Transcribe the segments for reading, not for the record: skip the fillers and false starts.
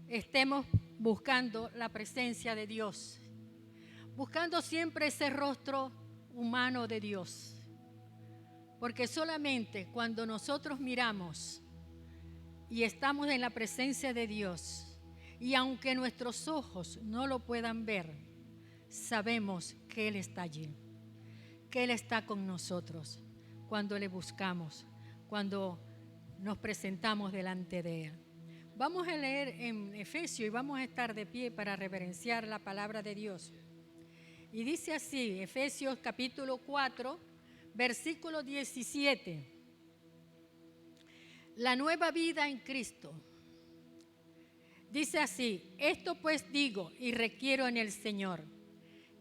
estemos buscando la presencia de Dios, buscando siempre ese rostro humano de Dios. Porque solamente cuando nosotros miramos y estamos en la presencia de Dios, y aunque nuestros ojos no lo puedan ver, sabemos que Él está allí, que Él está con nosotros cuando le buscamos, cuando nos presentamos delante de Él. Vamos a leer en Efesios y vamos a estar de pie para reverenciar la palabra de Dios. Y dice así, Efesios capítulo 4, versículo 17. La nueva vida en Cristo. Dice así: esto pues digo y requiero en el Señor,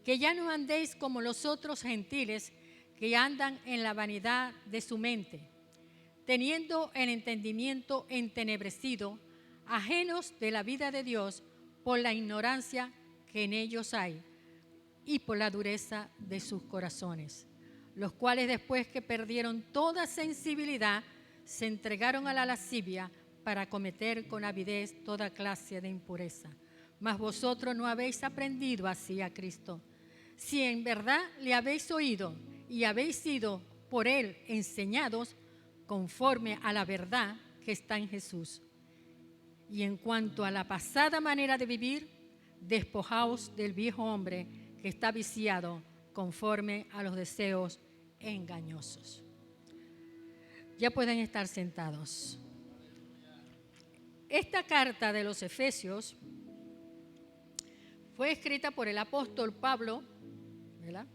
que ya no andéis como los otros gentiles que andan en la vanidad de su mente, teniendo el entendimiento entenebrecido, ajenos de la vida de Dios por la ignorancia que en ellos hay y por la dureza de sus corazones, los cuales después que perdieron toda sensibilidad, se entregaron a la lascivia para cometer con avidez toda clase de impureza. Mas vosotros no habéis aprendido así a Cristo. Si en verdad le habéis oído y habéis sido por Él enseñados conforme a la verdad que está en Jesús. Y en cuanto a la pasada manera de vivir, despojaos del viejo hombre que está viciado conforme a los deseos engañosos. Ya pueden estar sentados. Esta carta de los Efesios fue escrita por el apóstol Pablo, ¿verdad?,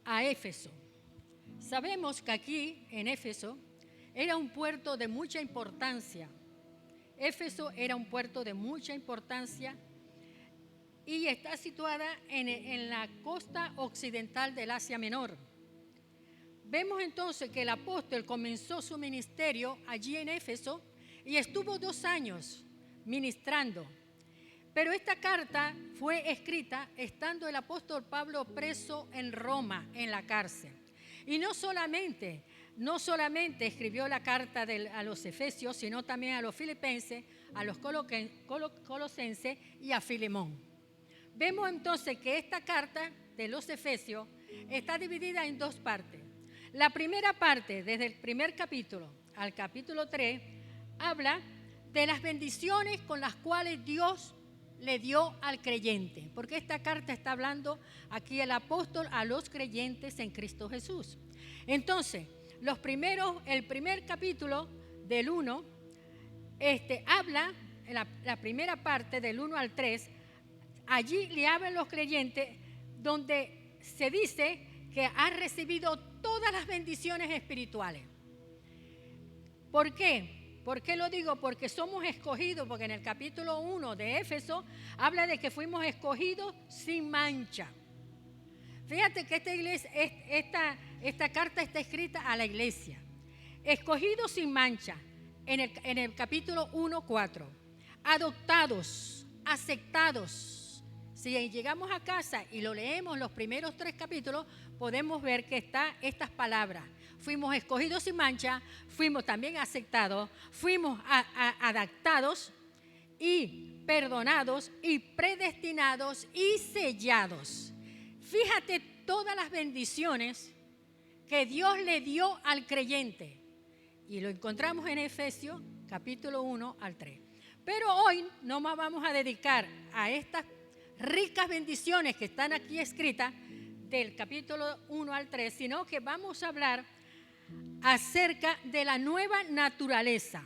a Éfeso. Sabemos que aquí en Éfeso era un puerto de mucha importancia. Éfeso era un puerto de mucha importancia y está situada en la costa occidental del Asia Menor. Vemos entonces que el apóstol comenzó su ministerio allí en Éfeso y estuvo 2 años ministrando. Pero esta carta fue escrita estando el apóstol Pablo preso en Roma, en la cárcel. Y no solamente escribió la carta a los Efesios, sino también a los Filipenses, a los Colosenses y a Filemón. Vemos entonces que esta carta de los Efesios está dividida en 2 partes. La primera parte, desde el primer capítulo al capítulo 3, habla de las bendiciones con las cuales Dios le dio al creyente, porque esta carta está hablando aquí el apóstol a los creyentes en Cristo Jesús. Entonces, el primer capítulo del 1, habla, la primera parte del 1 al 3, allí le hablan los creyentes donde se dice que ha recibido todas las bendiciones espirituales. ¿Por qué? ¿Por qué lo digo? Porque somos escogidos, porque en el capítulo 1 de Éfeso habla de que fuimos escogidos sin mancha. Fíjate que esta carta está escrita a la iglesia. Escogidos sin mancha, en el capítulo 1:4. Adoptados, aceptados. Si llegamos a casa y lo leemos los primeros 3 capítulos, podemos ver que están estas palabras. Fuimos escogidos sin mancha, fuimos también aceptados, fuimos adaptados y perdonados y predestinados y sellados. Fíjate todas las bendiciones que Dios le dio al creyente. Y lo encontramos en Efesios capítulo 1 al 3. Pero hoy no más vamos a dedicar a estas ricas bendiciones que están aquí escritas del capítulo 1 al 3, sino que vamos a hablar acerca de la nueva naturaleza.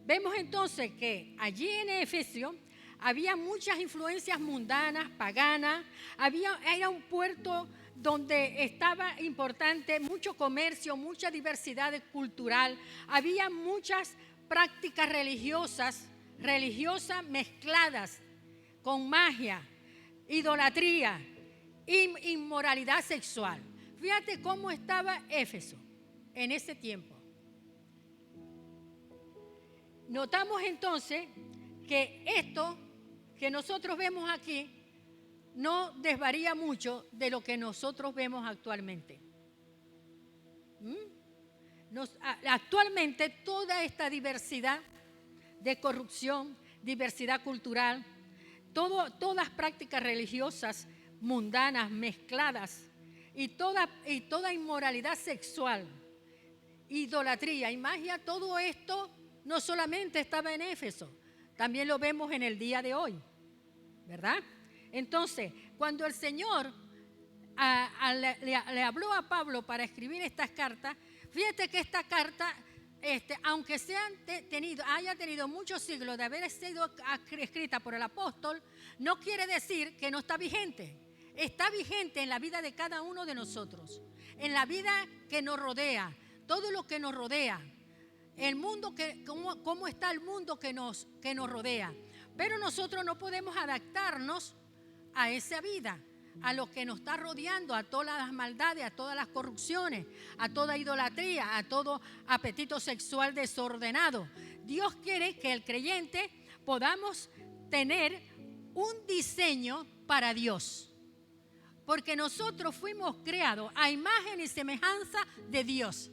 Vemos entonces que allí en Efesios había muchas influencias mundanas, paganas, era un puerto donde estaba importante mucho comercio, mucha diversidad cultural, había muchas prácticas religiosas mezcladas con magia, idolatría, inmoralidad sexual. Fíjate cómo estaba Éfeso en ese tiempo. Notamos entonces que esto que nosotros vemos aquí no desvaría mucho de lo que nosotros vemos actualmente. Actualmente toda esta diversidad de corrupción, diversidad cultural, todas prácticas religiosas mundanas mezcladas y toda inmoralidad sexual, idolatría y magia, todo esto no solamente estaba en Éfeso, también lo vemos en el día de hoy, ¿verdad? Entonces, cuando el Señor le habló a Pablo para escribir estas cartas, fíjate que esta carta, aunque haya tenido muchos siglos de haber sido escrita por el apóstol, no quiere decir que no está vigente. Está vigente en la vida de cada uno de nosotros, en la vida que nos rodea, todo lo que nos rodea, el mundo, cómo está el mundo que nos rodea. Pero nosotros no podemos adaptarnos a esa vida, a lo que nos está rodeando, a todas las maldades, a todas las corrupciones, a toda idolatría, a todo apetito sexual desordenado. Dios quiere que el creyente podamos tener un diseño para Dios, porque nosotros fuimos creados a imagen y semejanza de Dios.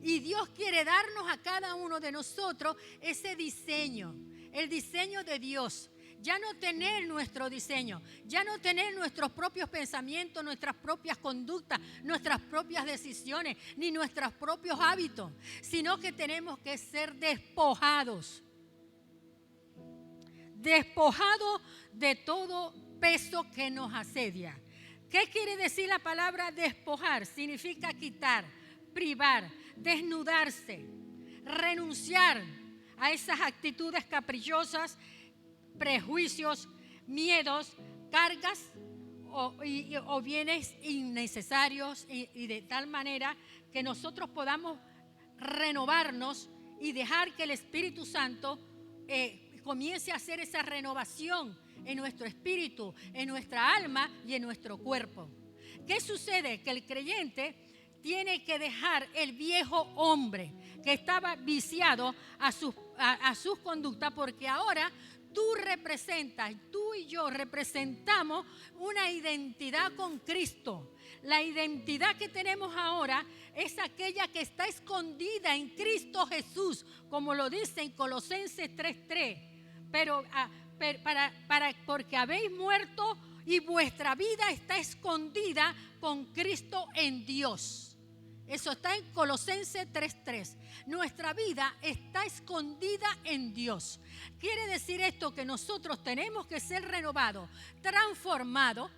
Y Dios quiere darnos a cada uno de nosotros ese diseño, el diseño de Dios. Ya no tener nuestro diseño, ya no tener nuestros propios pensamientos, nuestras propias conductas, nuestras propias decisiones, ni nuestros propios hábitos, sino que tenemos que ser despojados. Despojados de todo peso que nos asedia. ¿Qué quiere decir la palabra despojar? Significa quitar, privar, desnudarse, renunciar a esas actitudes caprichosas, prejuicios, miedos, cargas o bienes innecesarios y de tal manera que nosotros podamos renovarnos y dejar que el Espíritu Santo comience a hacer esa renovación en nuestro espíritu, en nuestra alma y en nuestro cuerpo. ¿Qué sucede? Que el creyente tiene que dejar el viejo hombre que estaba viciado a sus conductas, porque ahora tú y yo representamos una identidad con Cristo. La identidad que tenemos ahora es aquella que está escondida en Cristo Jesús, como lo dice en Colosenses 3:3. Pero porque habéis muerto y vuestra vida está escondida con Cristo en Dios. Eso está en Colosenses 3:3. Nuestra vida está escondida en Dios. Quiere decir esto que nosotros tenemos que ser renovados, transformados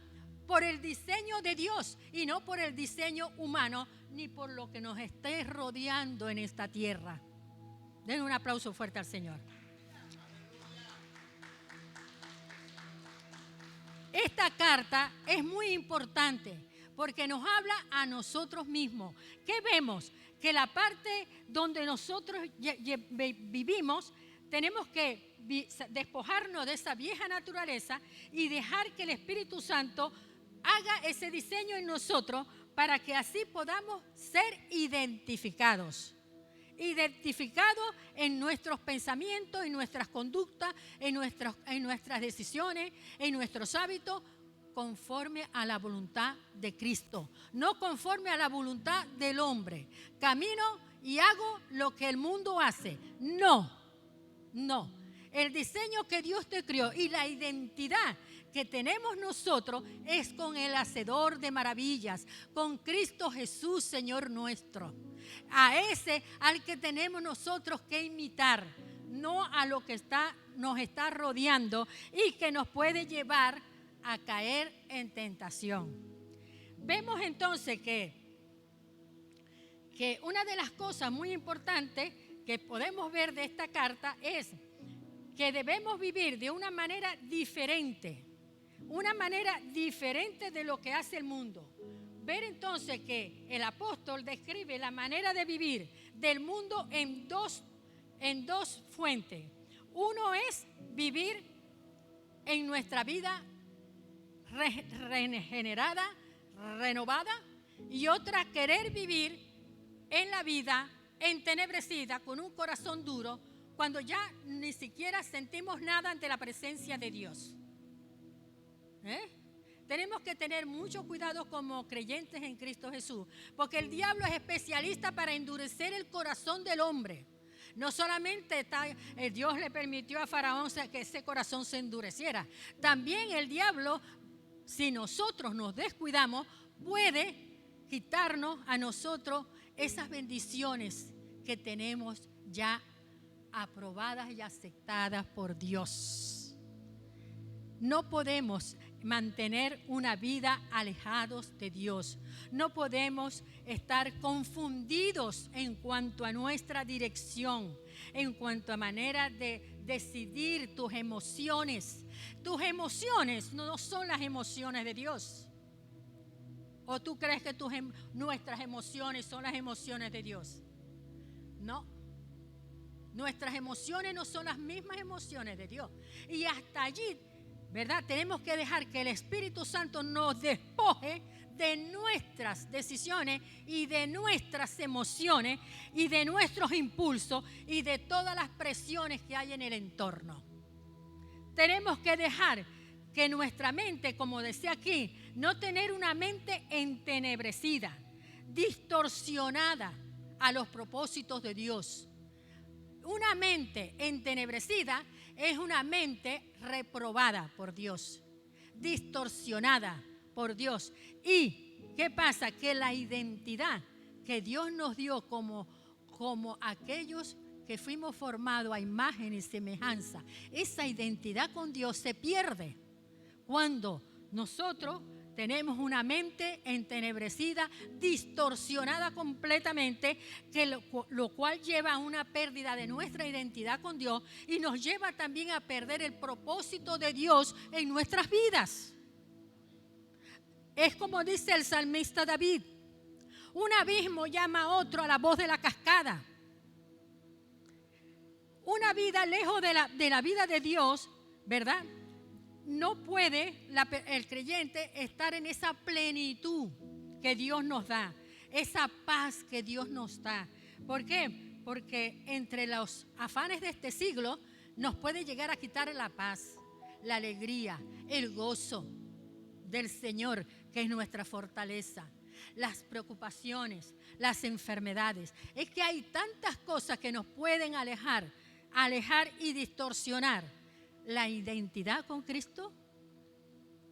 por el diseño de Dios y no por el diseño humano ni por lo que nos esté rodeando en esta tierra. Den un aplauso fuerte al Señor. Esta carta es muy importante porque nos habla a nosotros mismos. ¿Qué vemos? Que la parte donde nosotros vivimos, tenemos que despojarnos de esa vieja naturaleza y dejar que el Espíritu Santo haga ese diseño en nosotros para que así podamos ser identificados. Identificados en nuestros pensamientos, en nuestras conductas, en nuestras decisiones, en nuestros hábitos, conforme a la voluntad de Cristo, no conforme a la voluntad del hombre. Camino y hago lo que el mundo hace. No. El diseño que Dios te creó y la identidad que tenemos nosotros es con el Hacedor de maravillas, con Cristo Jesús, Señor nuestro. A ese al que tenemos nosotros que imitar, no a lo que nos está rodeando y que nos puede llevar a caer en tentación. Vemos entonces que una de las cosas muy importantes que podemos ver de esta carta es que debemos vivir de una manera diferente de lo que hace el mundo. Ver entonces que el apóstol describe la manera de vivir del mundo en dos fuentes. Uno es vivir en nuestra vida regenerada, renovada, y otra querer vivir en la vida entenebrecida con un corazón duro cuando ya ni siquiera sentimos nada ante la presencia de Dios. Tenemos que tener mucho cuidado como creyentes en Cristo Jesús, porque el diablo es especialista para endurecer el corazón del hombre. No solamente Dios le permitió a Faraón que ese corazón se endureciera. También el diablo, si nosotros nos descuidamos, puede quitarnos a nosotros esas bendiciones que tenemos ya aprobadas y aceptadas por Dios. No podemos mantener una vida alejados de Dios. No podemos estar confundidos en cuanto a nuestra dirección, en cuanto a manera de decidir tus emociones. Tus emociones no son las emociones de Dios. ¿O tú crees que nuestras emociones son las emociones de Dios? No. Nuestras emociones no son las mismas emociones de Dios. Y hasta allí, ¿verdad? Tenemos que dejar que el Espíritu Santo nos despoje de nuestras decisiones y de nuestras emociones y de nuestros impulsos y de todas las presiones que hay en el entorno. Tenemos que dejar que nuestra mente, como decía aquí, no tener una mente entenebrecida, distorsionada a los propósitos de Dios. Una mente entenebrecida es una mente reprobada por Dios, distorsionada por Dios. ¿Y qué pasa? Que la identidad que Dios nos dio como aquellos que fuimos formados a imagen y semejanza, esa identidad con Dios se pierde cuando nosotros tenemos una mente entenebrecida, distorsionada completamente, lo cual lleva a una pérdida de nuestra identidad con Dios y nos lleva también a perder el propósito de Dios en nuestras vidas. Es como dice el salmista David: un abismo llama a otro a la voz de la cascada. Una vida lejos de la vida de Dios, ¿verdad? No puede el creyente estar en esa plenitud que Dios nos da, esa paz que Dios nos da. ¿Por qué? Porque entre los afanes de este siglo nos puede llegar a quitar la paz, la alegría, el gozo del Señor, que es nuestra fortaleza, las preocupaciones, las enfermedades. Es que hay tantas cosas que nos pueden alejar y distorsionar la identidad con Cristo,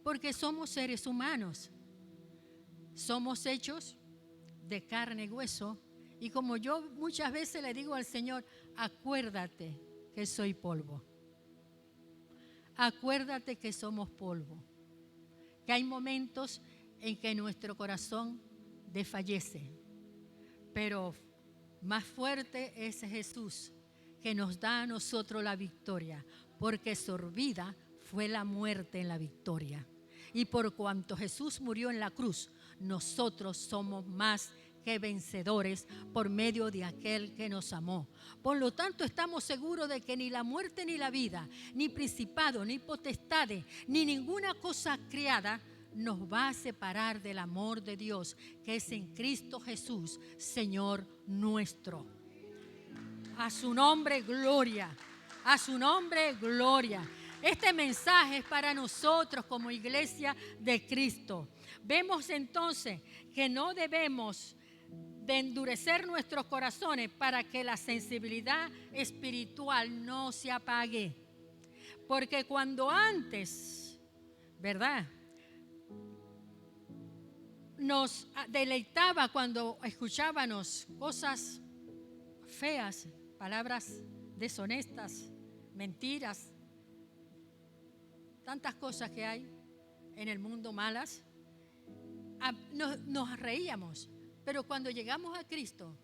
porque somos seres humanos, somos hechos de carne y hueso, y como yo muchas veces le digo al Señor: acuérdate que soy polvo, acuérdate que somos polvo, que hay momentos en que nuestro corazón desfallece, pero más fuerte es Jesús, que nos da a nosotros la victoria, porque sorbida fue la muerte en la victoria. Y por cuanto Jesús murió en la cruz, nosotros somos más que vencedores por medio de aquel que nos amó. Por lo tanto, estamos seguros de que ni la muerte ni la vida, ni principado, ni potestades, ni ninguna cosa creada nos va a separar del amor de Dios, que es en Cristo Jesús, Señor nuestro. A su nombre, gloria. A su nombre, gloria. Este mensaje es para nosotros como iglesia de Cristo. Vemos entonces que no debemos de endurecer nuestros corazones para que la sensibilidad espiritual no se apague. Porque cuando antes, ¿verdad?, nos deleitaba cuando escuchábamos cosas feas, palabras deshonestas, mentiras, tantas cosas que hay en el mundo malas, nos reíamos. Pero cuando llegamos a Cristo,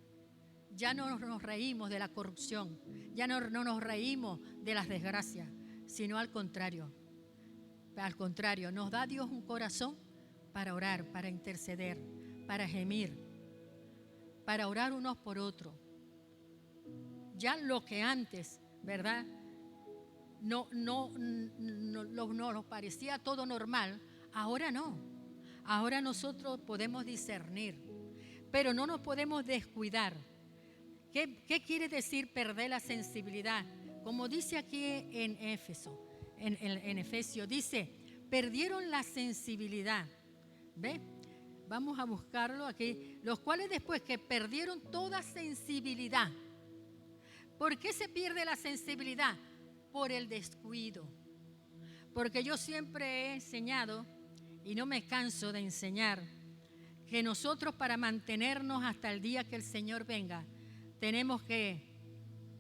ya no nos reímos de la corrupción, ya no nos reímos de las desgracias, sino al contrario. Al contrario, nos da Dios un corazón para orar, para interceder, para gemir, para orar unos por otros. Ya lo que antes, ¿verdad?, no nos parecía todo normal, ahora no. Ahora nosotros podemos discernir, pero no nos podemos descuidar. ¿Qué quiere decir perder la sensibilidad? Como dice aquí en Efesios, dice: perdieron la sensibilidad. ¿Ve? Vamos a buscarlo aquí. Los cuales después que perdieron toda sensibilidad, ¿Por qué se pierde la sensibilidad? Por el descuido. Porque yo siempre he enseñado, y no me canso de enseñar, que nosotros para mantenernos hasta el día que el Señor venga, tenemos que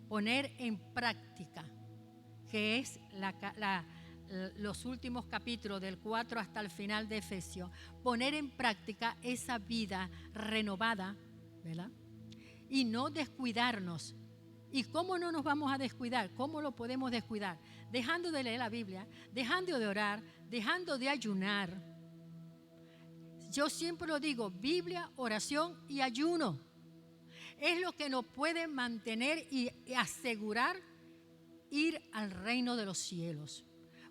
poner en práctica, que es los últimos capítulos del 4 hasta el final de Efesios, poner en práctica esa vida renovada, ¿verdad? Y no descuidarnos. ¿Y cómo no nos vamos a descuidar? ¿Cómo lo podemos descuidar? Dejando de leer la Biblia, dejando de orar, dejando de ayunar. Yo siempre lo digo, Biblia, oración y ayuno. Es lo que nos puede mantener y asegurar ir al reino de los cielos.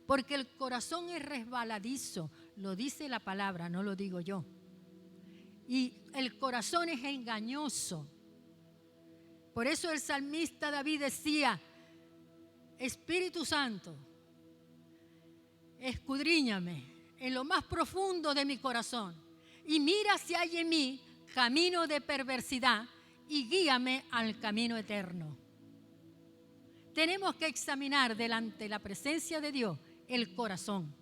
Porque el corazón es resbaladizo, lo dice la palabra, no lo digo yo. Y el corazón es engañoso. Por eso el salmista David decía, Espíritu Santo, escudriñame en lo más profundo de mi corazón y mira si hay en mí camino de perversidad y guíame al camino eterno. Tenemos que examinar delante de la presencia de Dios el corazón,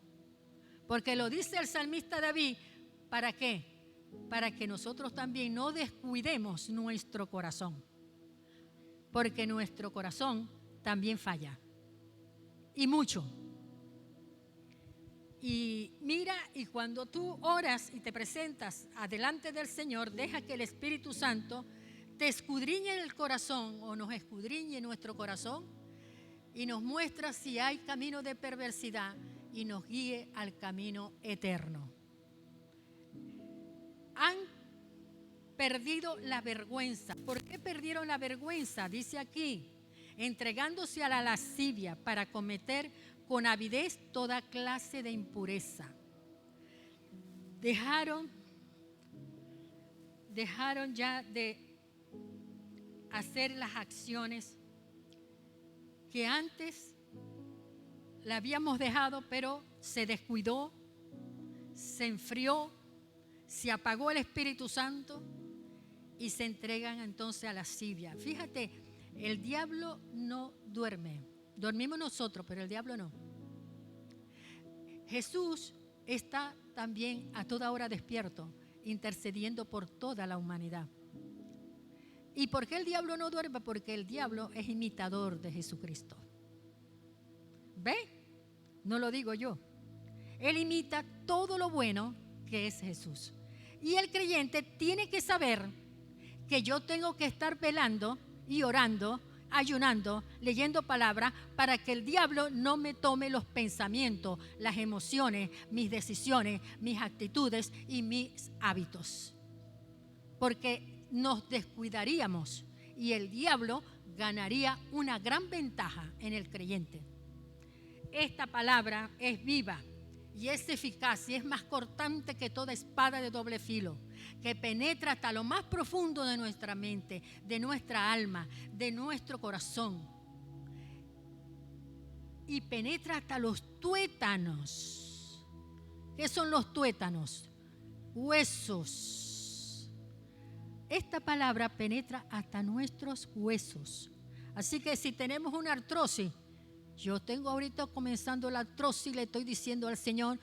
porque lo dice el salmista David, ¿para qué? Para que nosotros también no descuidemos nuestro corazón. Porque nuestro corazón también falla. Y mucho. Y mira, y cuando tú oras y te presentas adelante del Señor, deja que el Espíritu Santo te escudriñe el corazón o nos escudriñe nuestro corazón y nos muestra si hay camino de perversidad y nos guíe al camino eterno. Han perdido la vergüenza. ¿Por qué perdieron la vergüenza? Dice aquí, entregándose a la lascivia para cometer con avidez toda clase de impureza. Dejaron ya de hacer las acciones que antes la habíamos dejado, pero se descuidó, se enfrió, se apagó el Espíritu Santo y se entregan entonces a la lascivia. Fíjate, el diablo no duerme. Dormimos nosotros, pero el diablo no. Jesús está también a toda hora despierto, intercediendo por toda la humanidad. ¿Y por qué el diablo no duerme? Porque el diablo es imitador de Jesucristo. ¿Ve? No lo digo yo. Él imita todo lo bueno que es Jesús. Y el creyente tiene que saber que yo tengo que estar velando y orando, ayunando, leyendo palabra para que el diablo no me tome los pensamientos, las emociones, mis decisiones, mis actitudes y mis hábitos. Porque nos descuidaríamos y el diablo ganaría una gran ventaja en el creyente. Esta palabra es viva y es eficaz y es más cortante que toda espada de doble filo, que penetra hasta lo más profundo de nuestra mente, de nuestra alma, de nuestro corazón. Y penetra hasta los tuétanos. ¿Qué son los tuétanos? Huesos. Esta palabra penetra hasta nuestros huesos. Así que si tenemos una artrosis, yo tengo ahorita comenzando la artrosis, le estoy diciendo al Señor,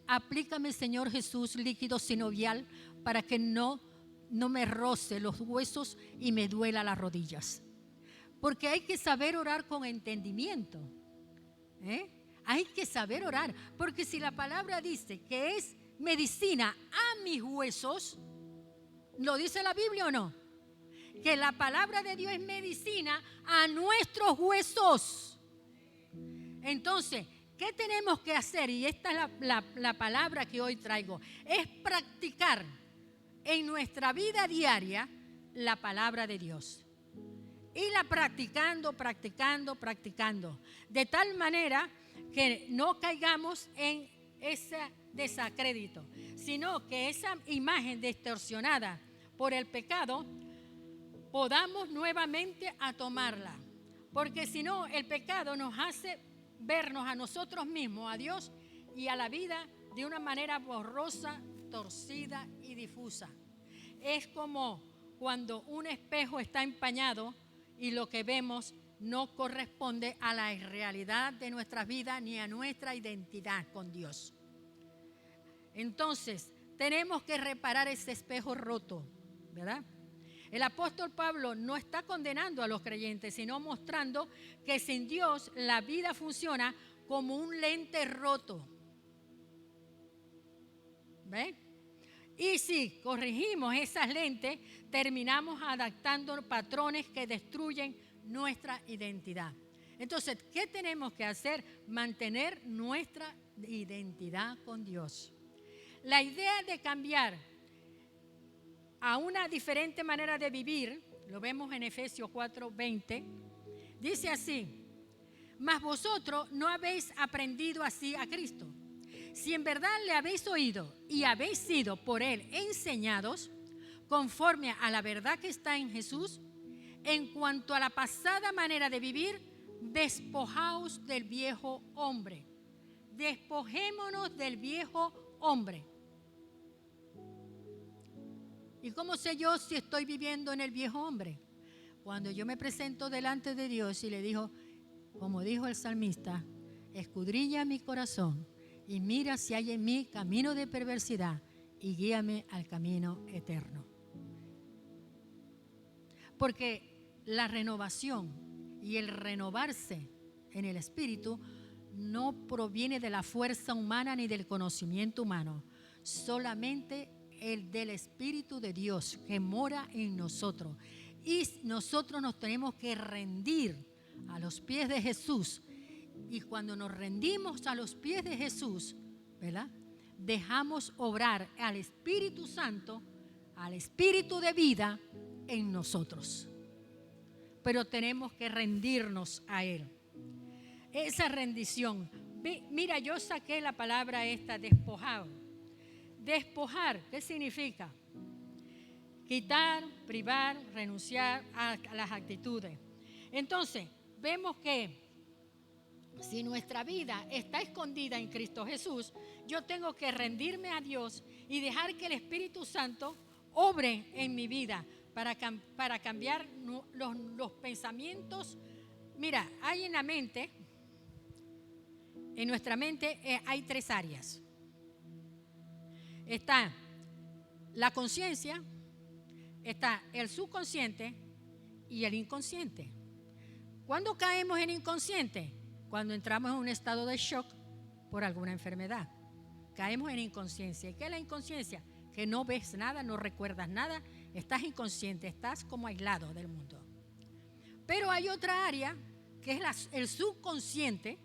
aplícame, Señor Jesús, líquido sinovial para que no me roce los huesos y me duela las rodillas. Porque hay que saber orar con entendimiento. Hay que saber orar, porque si la palabra dice que es medicina a mis huesos, ¿lo dice la Biblia o no? Que la palabra de Dios es medicina a nuestros huesos. Entonces, ¿qué tenemos que hacer? Y esta es la palabra que hoy traigo. Es practicar en nuestra vida diaria la palabra de Dios. Irla practicando. De tal manera que no caigamos en ese desacrédito, sino que esa imagen distorsionada por el pecado podamos nuevamente a tomarla. Porque si no, el pecado nos hace vernos a nosotros mismos, a Dios y a la vida de una manera borrosa, torcida y difusa. Es como cuando un espejo está empañado y lo que vemos no corresponde a la realidad de nuestras vidas ni a nuestra identidad con Dios. Entonces, tenemos que reparar ese espejo roto, ¿verdad? El apóstol Pablo no está condenando a los creyentes, sino mostrando que sin Dios la vida funciona como un lente roto. ¿Ven? Y si corregimos esas lentes, terminamos adaptando patrones que destruyen nuestra identidad. Entonces, ¿qué tenemos que hacer? Mantener nuestra identidad con Dios. La idea de cambiar a una diferente manera de vivir, lo vemos en Efesios 4:20, dice así: mas vosotros no habéis aprendido así a Cristo. Si en verdad le habéis oído y habéis sido por Él enseñados, conforme a la verdad que está en Jesús, en cuanto a la pasada manera de vivir, despojaos del viejo hombre. Despojémonos del viejo hombre. ¿Y cómo sé yo si estoy viviendo en el viejo hombre? Cuando yo me presento delante de Dios y le digo, como dijo el salmista, escudriña mi corazón y mira si hay en mí camino de perversidad y guíame al camino eterno. Porque la renovación y el renovarse en el espíritu no proviene de la fuerza humana ni del conocimiento humano, solamente el del Espíritu de Dios que mora en nosotros. Y nosotros nos tenemos que rendir a los pies de Jesús. Y cuando nos rendimos a los pies de Jesús, ¿verdad?, dejamos obrar al Espíritu Santo, al Espíritu de vida en nosotros. Pero tenemos que rendirnos a Él. Esa rendición. Mira, yo saqué la palabra esta, despojado. Despojar, ¿qué significa? Quitar, privar, renunciar a las actitudes. Entonces, vemos que si nuestra vida está escondida en Cristo Jesús, yo tengo que rendirme a Dios y dejar que el Espíritu Santo obre en mi vida para cambiar los pensamientos. Mira, hay en la mente, en nuestra mente hay 3 áreas. Está la conciencia, está el subconsciente y el inconsciente. ¿Cuándo caemos en inconsciente? Cuando entramos en un estado de shock por alguna enfermedad. Caemos en inconsciencia. ¿Y qué es la inconsciencia? Que no ves nada, no recuerdas nada, estás inconsciente, estás como aislado del mundo. Pero hay otra área que es el subconsciente,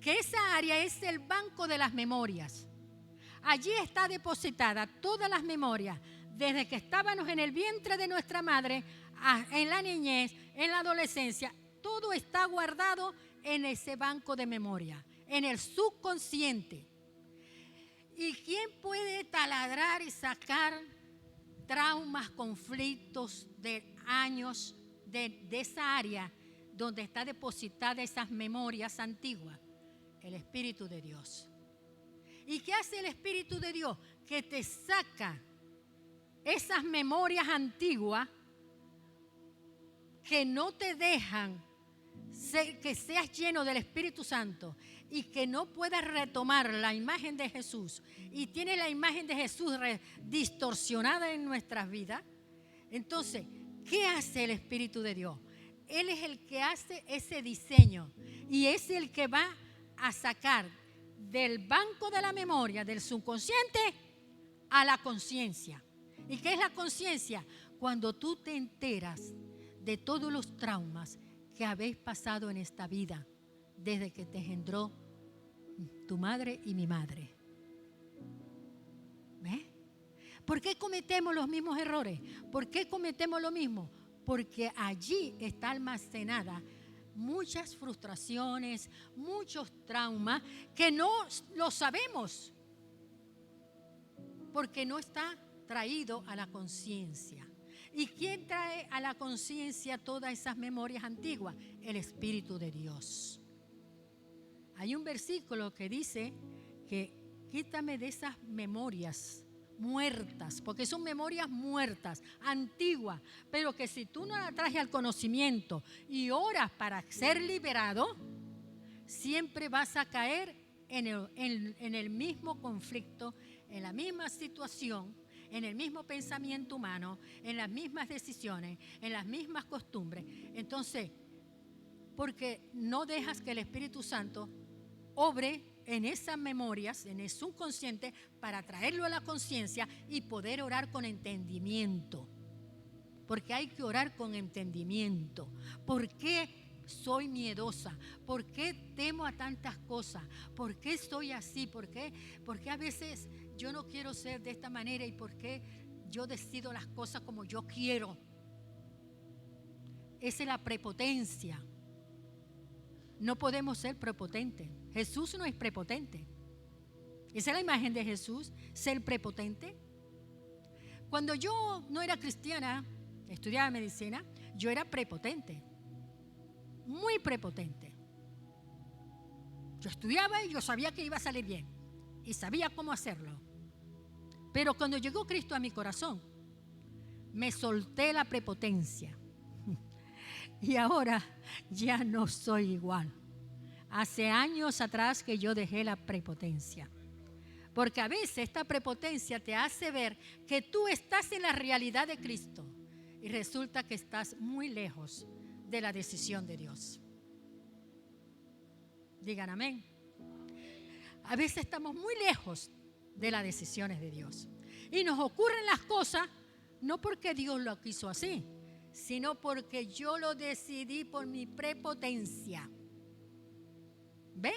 que esa área es el banco de las memorias. Allí está depositada todas las memorias, desde que estábamos en el vientre de nuestra madre, en la niñez, en la adolescencia. Todo está guardado en ese banco de memoria, en el subconsciente. ¿Y quién puede taladrar y sacar traumas, conflictos de años de esa área donde está depositada esas memorias antiguas? El Espíritu de Dios. ¿Y qué hace el Espíritu de Dios? Que te saca esas memorias antiguas que no te dejan que seas lleno del Espíritu Santo y que no puedas retomar la imagen de Jesús y tiene la imagen de Jesús distorsionada en nuestras vidas. Entonces, ¿qué hace el Espíritu de Dios? Él es el que hace ese diseño y es el que va a sacar del banco de la memoria, del subconsciente, a la conciencia. ¿Y qué es la conciencia? Cuando tú te enteras de todos los traumas que habéis pasado en esta vida desde que te engendró tu madre y mi madre. ¿Ves? ¿Por qué cometemos los mismos errores? ¿Por qué cometemos lo mismo? Porque allí está almacenada muchas frustraciones, muchos traumas que no lo sabemos porque no está traído a la conciencia. ¿Y quién trae a la conciencia todas esas memorias antiguas? El Espíritu de Dios. Hay un versículo que dice que quítame de esas memorias muertas, porque son memorias muertas, antiguas, pero que si tú no las traes al conocimiento y oras para ser liberado, siempre vas a caer en el mismo conflicto, en la misma situación, en el mismo pensamiento humano, en las mismas decisiones, en las mismas costumbres. Entonces, porque no dejas que el Espíritu Santo obre en esas memorias, en el subconsciente, para traerlo a la conciencia y poder orar con entendimiento. Porque hay que orar con entendimiento. ¿Por qué soy miedosa? ¿Por qué temo a tantas cosas? ¿Por qué soy así? ¿Por qué a veces yo no quiero ser de esta manera? ¿Y por qué yo decido las cosas como yo quiero? Esa es la prepotencia. No podemos ser prepotentes. Jesús no es prepotente. Esa es la imagen de Jesús, ser prepotente. Cuando yo no era cristiana, estudiaba medicina, yo era prepotente, muy prepotente. Yo estudiaba y yo sabía que iba a salir bien y sabía cómo hacerlo. Pero cuando llegó Cristo a mi corazón, me solté la prepotencia. Y ahora ya no soy igual. Hace años atrás que yo dejé la prepotencia. Porque a veces esta prepotencia te hace ver que tú estás en la realidad de Cristo y resulta que estás muy lejos de la decisión de Dios. Digan amén. A veces estamos muy lejos de las decisiones de Dios. Y nos ocurren las cosas no porque Dios lo quiso así, sino porque yo lo decidí por mi prepotencia. ¿Ve?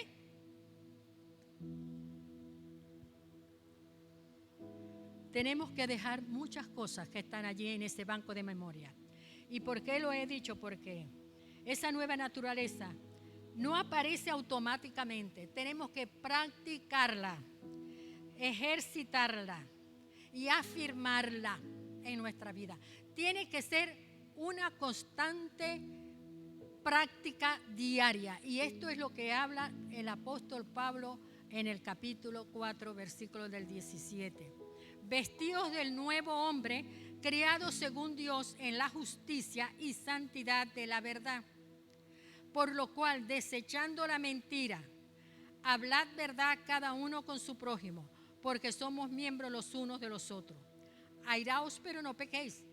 Tenemos que dejar muchas cosas que están allí en ese banco de memoria. ¿Y por qué lo he dicho? Porque esa nueva naturaleza no aparece automáticamente. Tenemos que practicarla, ejercitarla y afirmarla en nuestra vida. Tiene que ser una constante práctica diaria. Y esto es lo que habla el apóstol Pablo en el capítulo 4, versículo del 17. Vestidos del nuevo hombre, creado según Dios en la justicia y santidad de la verdad. Por lo cual, desechando la mentira, hablad verdad cada uno con su prójimo, porque somos miembros los unos de los otros. Airaos, pero no pequéis.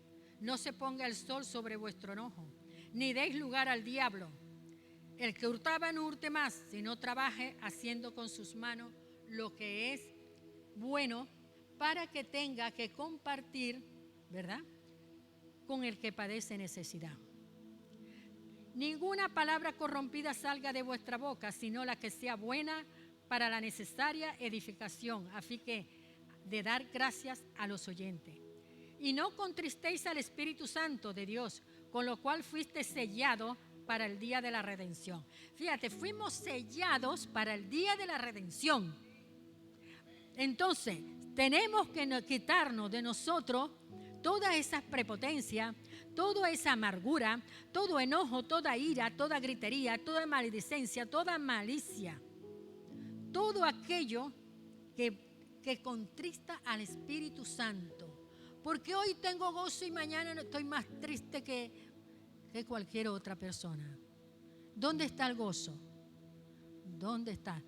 No se ponga el sol sobre vuestro enojo, ni deis lugar al diablo. El que hurtaba no hurte más, sino trabaje haciendo con sus manos lo que es bueno, para que tenga que compartir, ¿verdad?, con el que padece necesidad. Ninguna palabra corrompida salga de vuestra boca, sino la que sea buena para la necesaria edificación, a fin que de dar gracias a los oyentes. Y no contristéis al Espíritu Santo de Dios, con lo cual fuiste sellado para el día de la redención. Fíjate, fuimos sellados para el día de la redención. Entonces, tenemos que quitarnos de nosotros toda esa prepotencia, toda esa amargura, todo enojo, toda ira, toda gritería, toda maledicencia, toda malicia. Todo aquello que contrista al Espíritu Santo. Porque hoy tengo gozo y mañana estoy más triste que cualquier otra persona. ¿Dónde está el gozo? ¿Dónde está?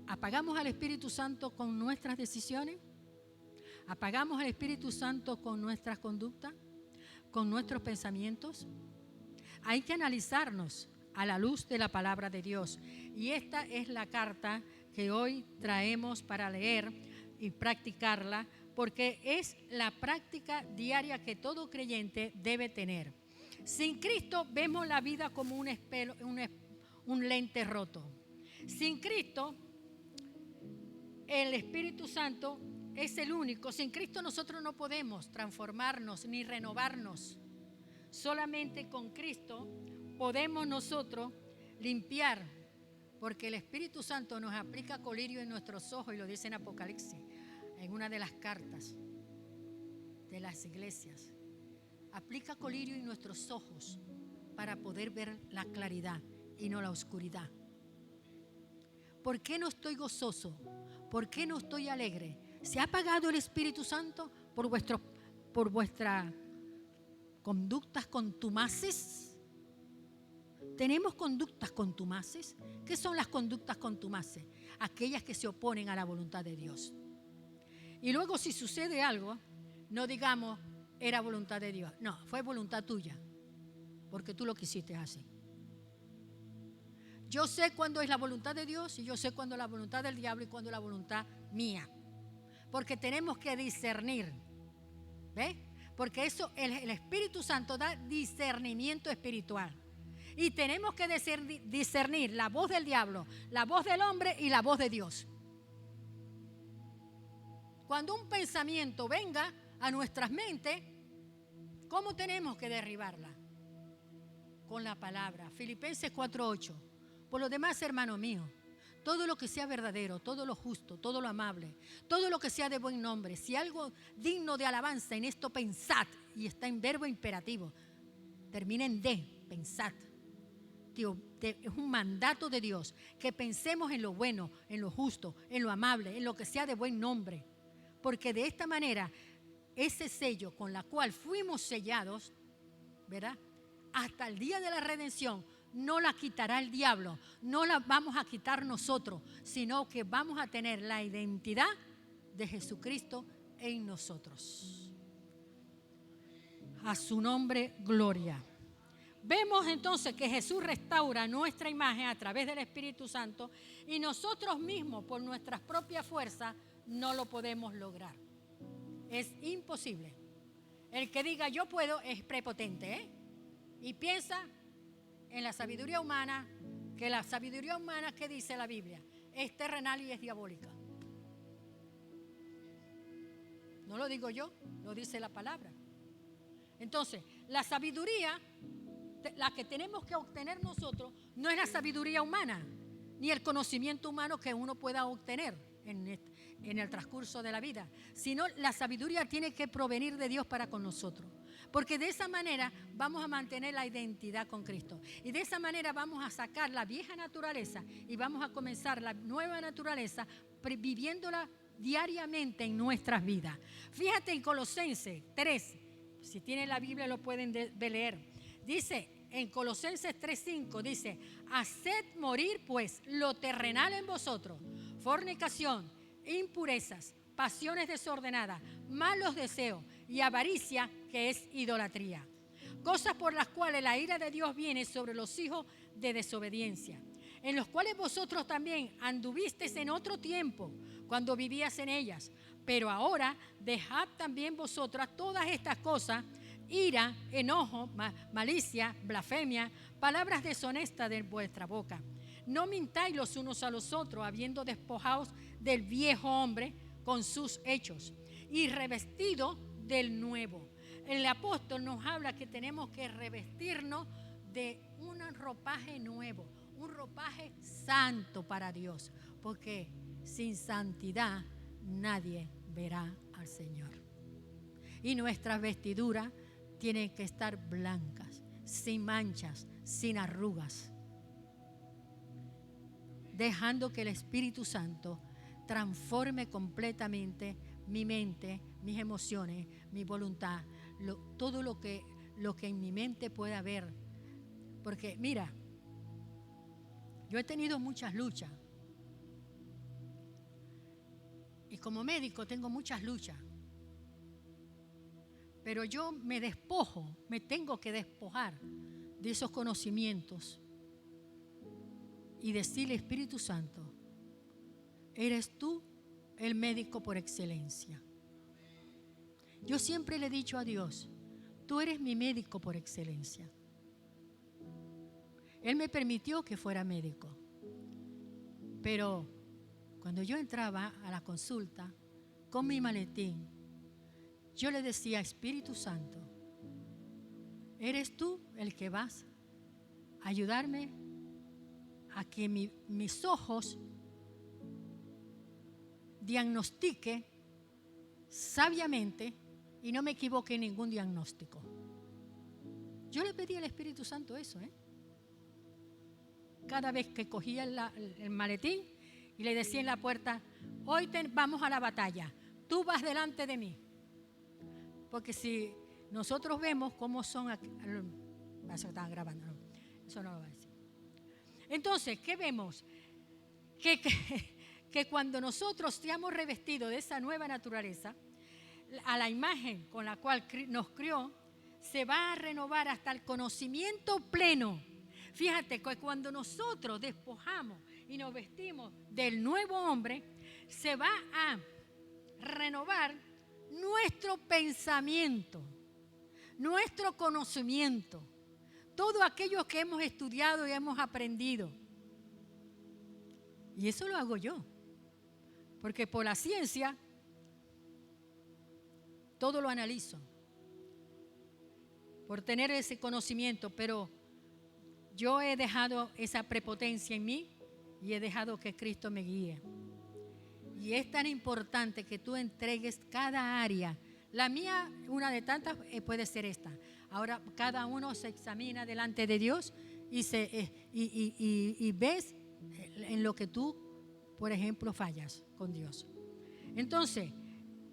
¿Apagamos al Espíritu Santo con nuestras decisiones? ¿Apagamos al Espíritu Santo con nuestras conductas? ¿Con nuestros pensamientos? Hay que analizarnos a la luz de la palabra de Dios. Y esta es la carta que hoy traemos para leer y practicarla, porque es la práctica diaria que todo creyente debe tener. Sin Cristo vemos la vida como un lente roto. Sin Cristo, el Espíritu Santo es el único. Sin Cristo nosotros no podemos transformarnos ni renovarnos. Solamente con Cristo podemos nosotros limpiar, porque el Espíritu Santo nos aplica colirio en nuestros ojos, y lo dice en Apocalipsis, en una de las cartas de las iglesias. Aplica colirio en nuestros ojos para poder ver la claridad y no la oscuridad. ¿Por qué no estoy gozoso? ¿Por qué no estoy alegre? ¿Se ha apagado el Espíritu Santo por vuestras conductas contumaces? ¿Tenemos conductas contumaces? ¿Qué son las conductas contumaces? Aquellas que se oponen a la voluntad de Dios. Y luego si sucede algo, no digamos, era voluntad de Dios. No, fue voluntad tuya, porque tú lo quisiste así. Yo sé cuándo es la voluntad de Dios y yo sé cuándo es la voluntad del diablo y cuándo es la voluntad mía. Porque tenemos que discernir. ¿Ves? Porque eso, el Espíritu Santo da discernimiento espiritual. Y tenemos que discernir la voz del diablo, la voz del hombre y la voz de Dios. Cuando un pensamiento venga a nuestras mentes, ¿cómo tenemos que derribarla? Con la palabra. Filipenses 4:8. Por lo demás, hermano mío, todo lo que sea verdadero, todo lo justo, todo lo amable, todo lo que sea de buen nombre, si algo digno de alabanza, en esto pensad, y está en verbo imperativo, termina en de, pensad. Tío, es un mandato de Dios, que pensemos en lo bueno, en lo justo, en lo amable, en lo que sea de buen nombre, porque de esta manera, ese sello con la cual fuimos sellados, ¿verdad? Hasta el día de la redención, no la quitará el diablo, no la vamos a quitar nosotros, sino que vamos a tener la identidad de Jesucristo en nosotros. A su nombre, gloria. Vemos entonces que Jesús restaura nuestra imagen a través del Espíritu Santo y nosotros mismos, por nuestras propias fuerzas, no lo podemos lograr. Es imposible. El que diga yo puedo es prepotente, ¿eh? Y piensa en la sabiduría humana, que la sabiduría humana que dice la Biblia es terrenal y es diabólica. No lo digo yo, lo dice la palabra. Entonces, la sabiduría, la que tenemos que obtener nosotros, no es la sabiduría humana, ni el conocimiento humano que uno pueda obtener en el transcurso de la vida, sino la sabiduría tiene que provenir de Dios para con nosotros. Porque de esa manera vamos a mantener la identidad con Cristo. Y de esa manera vamos a sacar la vieja naturaleza y vamos a comenzar la nueva naturaleza viviéndola diariamente en nuestras vidas. Fíjate en Colosenses 3, si tienen la Biblia lo pueden leer. Dice en Colosenses 3:5, dice, haced morir pues lo terrenal en vosotros, fornicación, impurezas, pasiones desordenadas, malos deseos y avaricia, que es idolatría. Cosas por las cuales la ira de Dios viene sobre los hijos de desobediencia, en los cuales vosotros también anduvisteis en otro tiempo, cuando vivías en ellas. Pero ahora dejad también vosotras todas estas cosas: ira, enojo, malicia, blasfemia, palabras deshonestas de vuestra boca. No mintáis los unos a los otros, habiendo despojados del viejo hombre con sus hechos y revestido del nuevo. El apóstol nos habla que tenemos que revestirnos de un ropaje nuevo, un ropaje santo para Dios, porque sin santidad nadie verá al Señor. Y nuestras vestiduras tienen que estar blancas, sin manchas, sin arrugas, dejando que el Espíritu Santo transforme completamente mi mente, mis emociones, mi voluntad, todo lo que en mi mente pueda haber. Porque mira, yo he tenido muchas luchas y como médico tengo muchas luchas, pero yo me tengo que despojar de esos conocimientos y decirle, Espíritu Santo, eres tú el médico por excelencia. Yo siempre le he dicho a Dios, tú eres mi médico por excelencia. Él me permitió que fuera médico, pero cuando yo entraba a la consulta con mi maletín, yo le decía, Espíritu Santo, eres tú el que vas a ayudarme a que mis ojos diagnostique sabiamente y no me equivoque en ningún diagnóstico. Yo le pedí al Espíritu Santo eso, Cada vez que cogía el maletín y le decía en la puerta, hoy vamos a la batalla, tú vas delante de mí. Porque si nosotros vemos cómo son aquí, eso estaban grabando, no, eso no lo va a decir. Entonces, ¿qué vemos? Que cuando nosotros seamos revestidos de esa nueva naturaleza, a la imagen con la cual nos crió, se va a renovar hasta el conocimiento pleno. Fíjate que cuando nosotros despojamos y nos vestimos del nuevo hombre, se va a renovar nuestro pensamiento, nuestro conocimiento, todo aquello que hemos estudiado y hemos aprendido. Y eso lo hago yo, porque por la ciencia todo lo analizo, por tener ese conocimiento, pero yo he dejado esa prepotencia en mí y he dejado que Cristo me guíe. Y es tan importante que tú entregues cada área. La mía, una de tantas, puede ser esta. Ahora cada uno se examina delante de Dios y ves en lo que tú, por ejemplo, fallas con Dios. Entonces,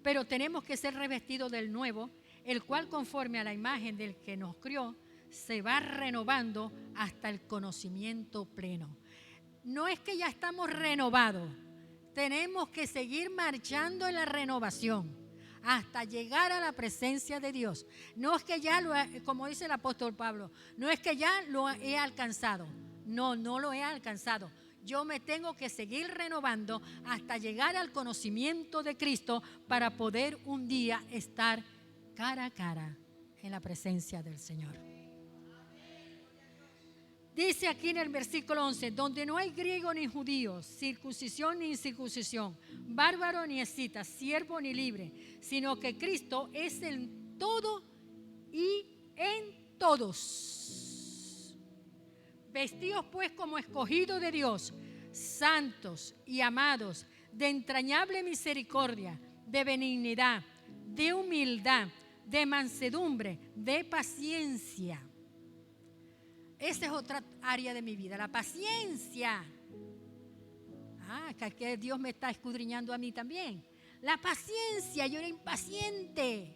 pero tenemos que ser revestidos del nuevo, el cual conforme a la imagen del que nos crió, se va renovando hasta el conocimiento pleno. No es que ya estamos renovados, tenemos que seguir marchando en la renovación hasta llegar a la presencia de Dios. No es que ya, como dice el apóstol Pablo, no es que ya lo he alcanzado. No, no lo he alcanzado. Yo me tengo que seguir renovando hasta llegar al conocimiento de Cristo para poder un día estar cara a cara en la presencia del Señor. Dice aquí en el versículo 11, donde no hay griego ni judío, circuncisión ni incircuncisión, bárbaro ni escita, siervo ni libre, sino que Cristo es en todo y en todos. Vestidos pues como escogidos de Dios, santos y amados, de entrañable misericordia, de benignidad, de humildad, de mansedumbre, de paciencia. Esa es otra área de mi vida, la paciencia. Que Dios me está escudriñando a mí también. La paciencia, yo era impaciente,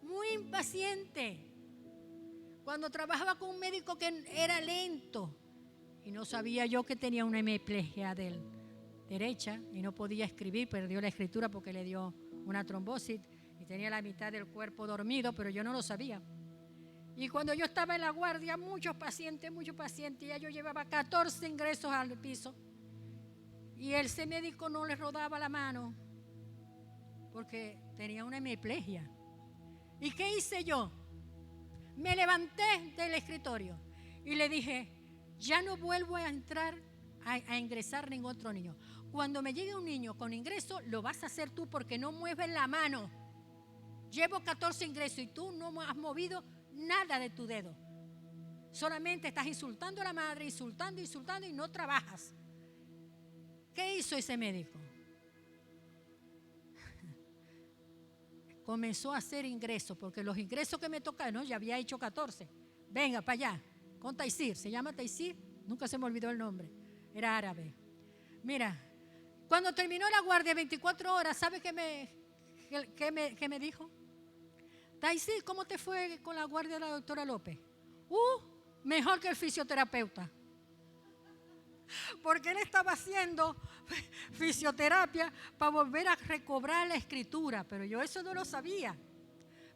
muy impaciente. Cuando trabajaba con un médico que era lento y no sabía yo que tenía una hemiplegia derecha y no podía escribir, perdió la escritura porque le dio una trombosis y tenía la mitad del cuerpo dormido, pero yo no lo sabía. Y cuando yo estaba en la guardia, muchos pacientes, ya yo llevaba 14 ingresos al piso. Y ese médico no le rodaba la mano porque tenía una hemiplegia. ¿Y qué hice yo? Me levanté del escritorio y le dije, ya no vuelvo a entrar a ingresar ningún otro niño. Cuando me llegue un niño con ingreso, lo vas a hacer tú porque no mueves la mano. Llevo 14 ingresos y tú no has movido nada de tu dedo. Solamente estás insultando a la madre, insultando y no trabajas. ¿Qué hizo ese médico? Comenzó a hacer ingresos, porque los ingresos que me tocaban, ¿no? Ya había hecho 14. Venga, para allá, con Taisir, se llama Taisir, nunca se me olvidó el nombre, era árabe. Mira, cuando terminó la guardia 24 horas, ¿sabe qué me dijo? Taisir, ¿cómo te fue con la guardia de la doctora López? Mejor que el fisioterapeuta. Porque él estaba haciendo fisioterapia para volver a recobrar la escritura, pero yo eso no lo sabía.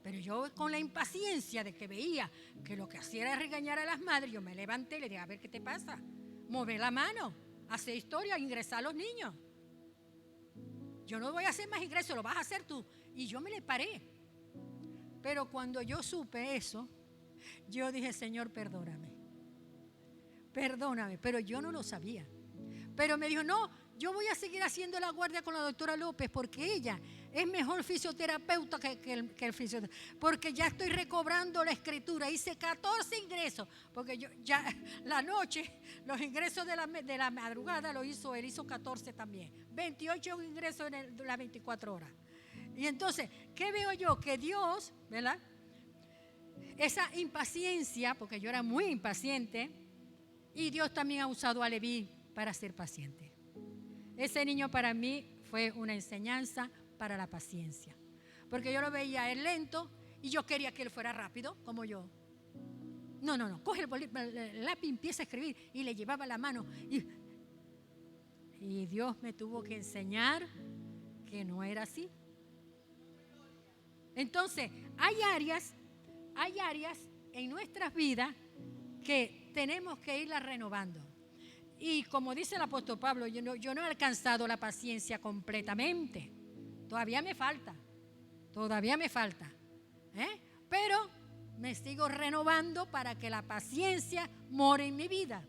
Pero yo con la impaciencia de que veía que lo que hacía era regañar a las madres, yo me levanté y le dije, a ver, ¿qué te pasa? Mover la mano, hacer historia, ingresar a los niños. Yo no voy a hacer más ingresos, lo vas a hacer tú. Y yo me le paré. Pero cuando yo supe eso, yo dije, Señor, perdóname, pero yo no lo sabía. Pero me dijo, no, yo voy a seguir haciendo la guardia con la doctora López porque ella es mejor fisioterapeuta que el fisioterapeuta, porque ya estoy recobrando la escritura. Hice 14 ingresos, porque yo ya la noche, los ingresos de la madrugada él hizo 14 también, 28 ingresos en las 24 horas. Y entonces, ¿qué veo yo? Que Dios, ¿verdad? Esa impaciencia, porque yo era muy impaciente, y Dios también ha usado a Leví para ser paciente. Ese niño para mí fue una enseñanza para la paciencia. Porque yo lo veía a él lento y yo quería que él fuera rápido, como yo. No, coge el lápiz y empieza a escribir. Y le llevaba la mano. Y Dios me tuvo que enseñar que no era así. Entonces, hay áreas en nuestras vidas que tenemos que irlas renovando. Y como dice el apóstol Pablo, yo no he alcanzado la paciencia completamente. Todavía me falta. Pero me sigo renovando para que la paciencia more en mi vida.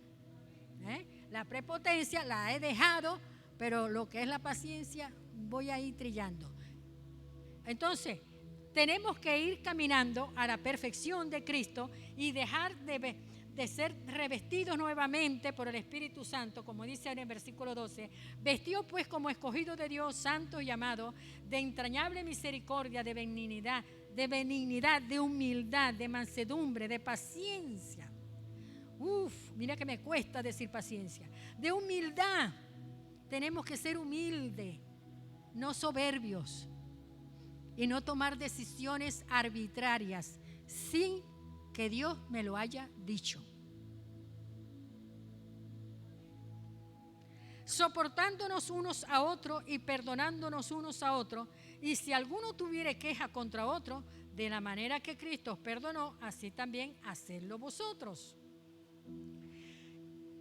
La prepotencia la he dejado, pero lo que es la paciencia voy a ir trillando. Entonces, tenemos que ir caminando a la perfección de Cristo y dejar de ser revestidos nuevamente por el Espíritu Santo, como dice en el versículo 12, vestidos pues como escogidos de Dios, santos y amados, de entrañable misericordia, de benignidad, de humildad, de mansedumbre, de paciencia. Mira que me cuesta decir paciencia. De humildad. Tenemos que ser humildes, no soberbios, y no tomar decisiones arbitrarias sin que Dios me lo haya dicho. Soportándonos unos a otros y perdonándonos unos a otros, y si alguno tuviere queja contra otro, de la manera que Cristo os perdonó, así también hacedlo vosotros.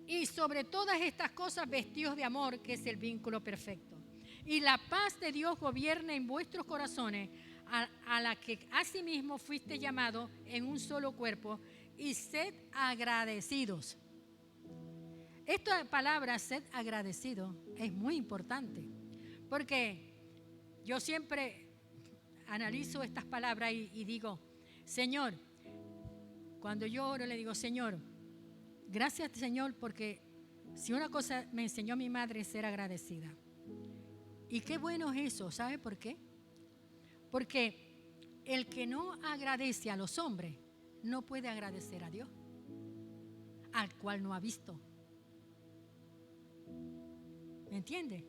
Y sobre todas estas cosas vestidos de amor, que es el vínculo perfecto. Y la paz de Dios gobierne en vuestros corazones, a la que asimismo fuiste llamados en un solo cuerpo, y sed agradecidos. Esta palabra, sed agradecido, es muy importante, porque yo siempre analizo estas palabras y digo, Señor, cuando yo oro le digo, Señor, gracias Señor, porque si una cosa me enseñó mi madre es ser agradecida. Y qué bueno es eso, ¿sabe por qué? Porque el que no agradece a los hombres no puede agradecer a Dios, al cual no ha visto. ¿Me entiende?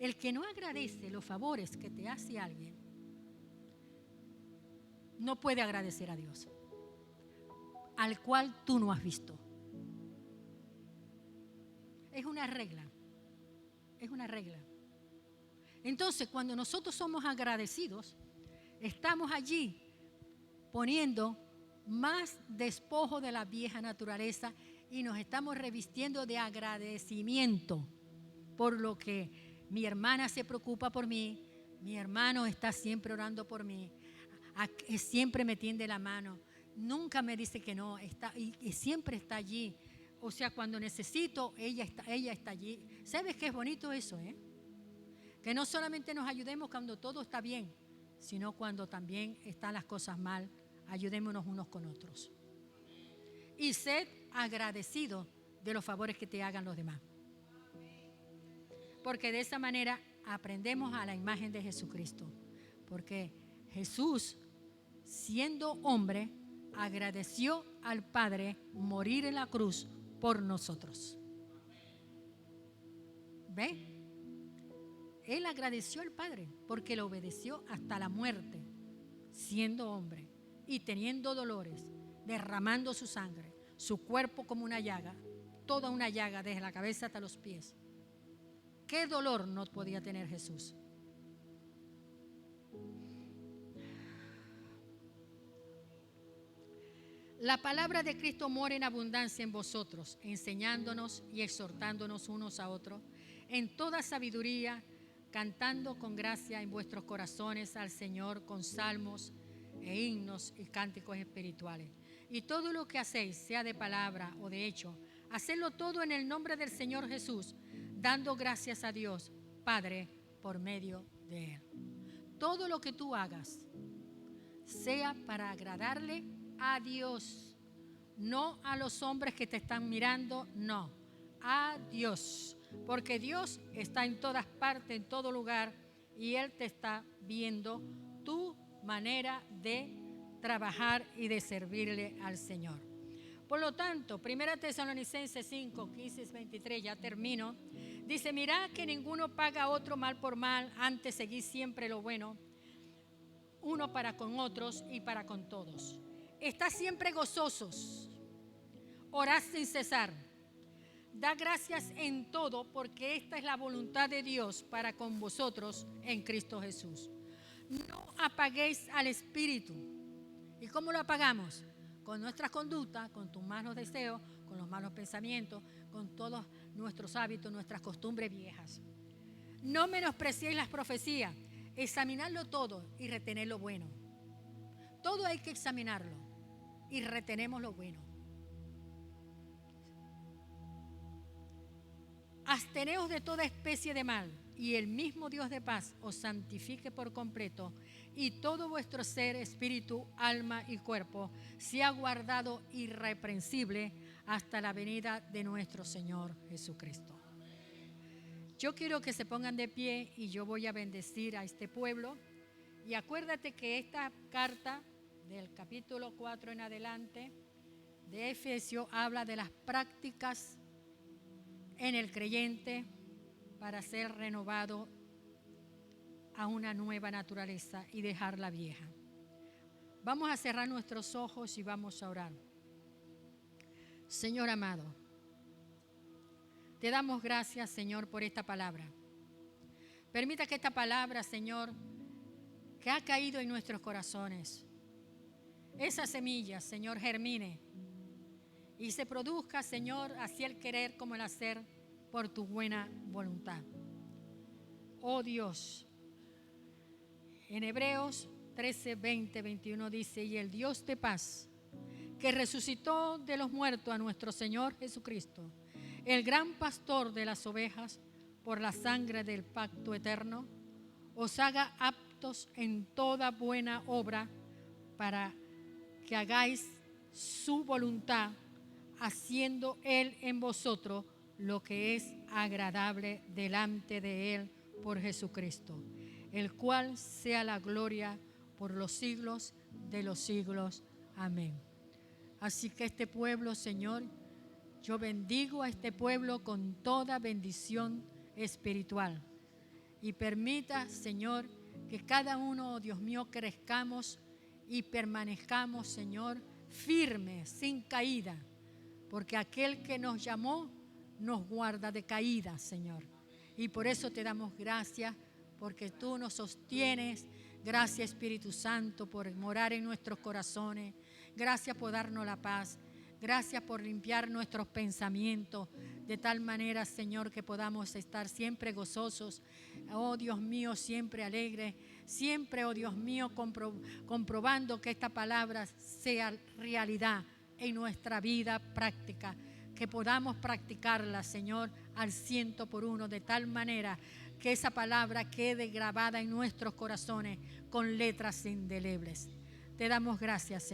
El que no agradece los favores que te hace alguien no puede agradecer a Dios, al cual tú no has visto. Es una regla. Entonces, cuando nosotros somos agradecidos, estamos allí poniendo más despojo de la vieja naturaleza y nos estamos revistiendo de agradecimiento por lo que mi hermana se preocupa por mí, mi hermano está siempre orando por mí, siempre me tiende la mano, nunca me dice que no, y siempre está allí. O sea, cuando necesito, ella está allí. ¿Sabes qué es bonito eso, Que no solamente nos ayudemos cuando todo está bien, sino cuando también están las cosas mal, ayudémonos unos con otros. Y sed agradecido de los favores que te hagan los demás. Porque de esa manera aprendemos a la imagen de Jesucristo. Porque Jesús, siendo hombre, agradeció al Padre morir en la cruz por nosotros. ¿Ve? Él agradeció al Padre porque le obedeció hasta la muerte, siendo hombre y teniendo dolores, derramando su sangre, su cuerpo como una llaga, toda una llaga desde la cabeza hasta los pies. ¿Qué dolor no podía tener Jesús? La palabra de Cristo mora en abundancia en vosotros, enseñándonos y exhortándonos unos a otros, en toda sabiduría, cantando con gracia en vuestros corazones al Señor con salmos e himnos y cánticos espirituales. Y todo lo que hacéis, sea de palabra o de hecho, hacedlo todo en el nombre del Señor Jesús, dando gracias a Dios, Padre, por medio de Él. Todo lo que tú hagas, sea para agradarle a Dios, no a los hombres que te están mirando, no, a Dios, porque Dios está en todas partes, en todo lugar, y Él te está viendo tu manera de trabajar y de servirle al Señor. Por lo tanto, 1 Tesalonicenses 5, 15, 23, ya termino, Dice, mirad que ninguno paga a otro mal por mal, antes seguid siempre lo bueno, uno para con otros y para con todos. Estad siempre gozosos, orad sin cesar. Da gracias en todo, porque esta es la voluntad de Dios para con vosotros en Cristo Jesús. No apaguéis al Espíritu. ¿Y cómo lo apagamos? Con nuestras conductas, con tus malos deseos, con los malos pensamientos, con todos nuestros hábitos, nuestras costumbres viejas. No menospreciéis las profecías, examinadlo todo y retened lo bueno. Todo hay que examinarlo y retenemos lo bueno. Absteneos de toda especie de mal, y el mismo Dios de paz os santifique por completo, y todo vuestro ser, espíritu, alma y cuerpo sea guardado irreprensible hasta la venida de nuestro Señor Jesucristo. Yo quiero que se pongan de pie y yo voy a bendecir a este pueblo. Y acuérdate que esta carta del capítulo 4 en adelante de Efesios habla de las prácticas en el creyente para ser renovado a una nueva naturaleza y dejar la vieja. Vamos a cerrar nuestros ojos y vamos a orar. Señor amado, te damos gracias, Señor, por esta palabra. Permita que esta palabra, Señor, que ha caído en nuestros corazones, esa semilla, Señor, germine y se produzca, Señor, así el querer como el hacer por tu buena voluntad. Oh Dios, en Hebreos 13, 20, 21 dice, y el Dios de paz, que resucitó de los muertos a nuestro Señor Jesucristo, el gran pastor de las ovejas, por la sangre del pacto eterno, os haga aptos en toda buena obra para que hagáis su voluntad, haciendo Él en vosotros lo que es agradable delante de Él por Jesucristo, el cual sea la gloria por los siglos de los siglos. Amén. Así que este pueblo, Señor, yo bendigo a este pueblo con toda bendición espiritual. Y permita, Señor, que cada uno, oh Dios mío, crezcamos y permanezcamos, Señor, firmes, sin caída, porque aquel que nos llamó nos guarda de caída, Señor. Y por eso te damos gracias, porque tú nos sostienes. Gracias, Espíritu Santo, por morar en nuestros corazones. Gracias por darnos la paz. Gracias por limpiar nuestros pensamientos de tal manera, Señor, que podamos estar siempre gozosos. Oh Dios mío, siempre alegres. Siempre, oh Dios mío, comprobando que esta palabra sea realidad en nuestra vida práctica, que podamos practicarla, Señor, al 100%, de tal manera que esa palabra quede grabada en nuestros corazones con letras indelebles. Te damos gracias, Señor.